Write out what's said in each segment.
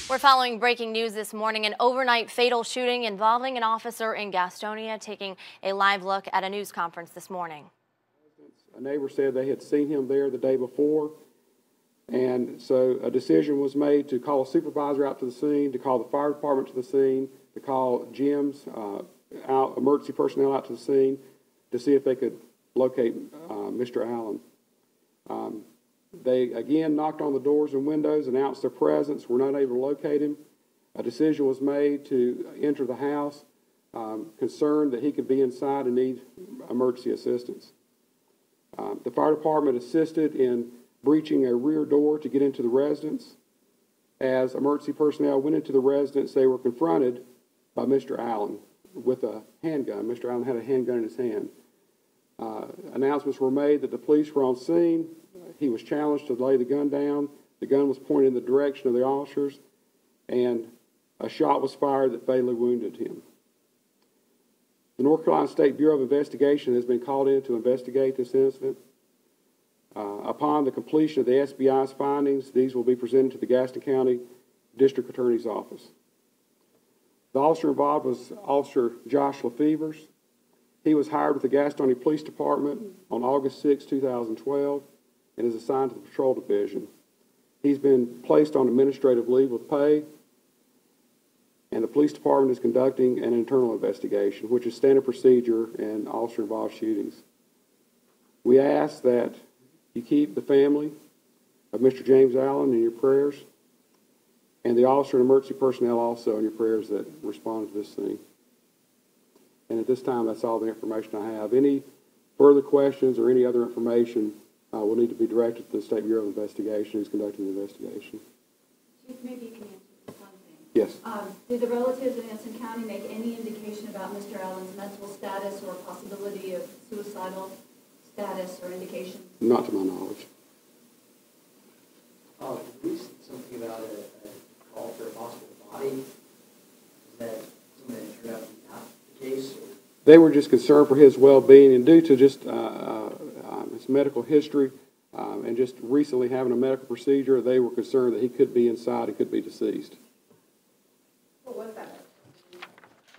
We're following breaking news this morning, an overnight fatal shooting involving an officer in Gastonia, taking a live look at a news conference this morning. A neighbor said they had seen him there the day before, and so a decision was made to call a supervisor out to the scene, to call the fire department to the scene, to call Jim's emergency personnel out to the scene to see if they could locate Mr. Allen. They again knocked on the doors and windows, announced their presence, were not able to locate him. A decision was made to enter the house, concerned that he could be inside and need emergency assistance. The fire department assisted in breaching a rear door to get into the residence. As emergency personnel went into the residence, they were confronted by Mr. Allen with a handgun. Mr. Allen had a handgun in his hand. Announcements were made that the police were on scene. He was challenged to lay the gun down. The gun was pointed in the direction of the officers, and a shot was fired that fatally wounded him. The North Carolina State Bureau of Investigation has been called in to investigate this incident. Upon the completion of the SBI's findings, these will be presented to the Gaston County District Attorney's Office. The officer involved was Officer Josh Lefevers. He was hired with the Gastonia Police Department on August 6, 2012, and is assigned to the Patrol Division. He's been placed on administrative leave with pay, and the Police Department is conducting an internal investigation, which is standard procedure in officer-involved shootings. We ask that you keep the family of Mr. James Allen in your prayers, and the officer and emergency personnel also in your prayers that responded to this thing. And at this time, that's all the information I have. Any further questions or any other information will need to be directed to the State Bureau of Investigation, who's conducting the investigation. Chief, maybe you can answer this one thing. Yes. Did the relatives in Anson County make any indication about Mr. Allen's mental status or possibility of suicidal status or indication? Not to my knowledge. We said something about a call for a possible body. Is that something that turned out to be not the case? Or? They were just concerned for his well-being, and due to just his medical history and just recently having a medical procedure, they were concerned that he could be inside and could be deceased. What was that?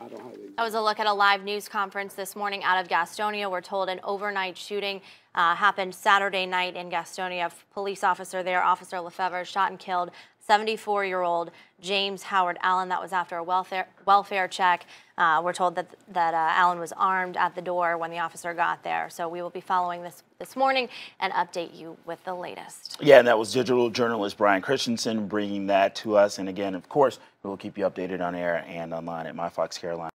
I don't have any. That was a look at a live news conference this morning out of Gastonia. We're told an overnight shooting happened Saturday night in Gastonia. A police officer there, Officer Lefevre, shot and killed 74-year-old James Howard Allen. That was after a welfare check. We're told that Allen was armed at the door when the officer got there. So we will be following this morning and update you with the latest. Yeah, and that was digital journalist Brian Christensen bringing that to us. And again, of course, we will keep you updated on air and online at My Fox Carolina.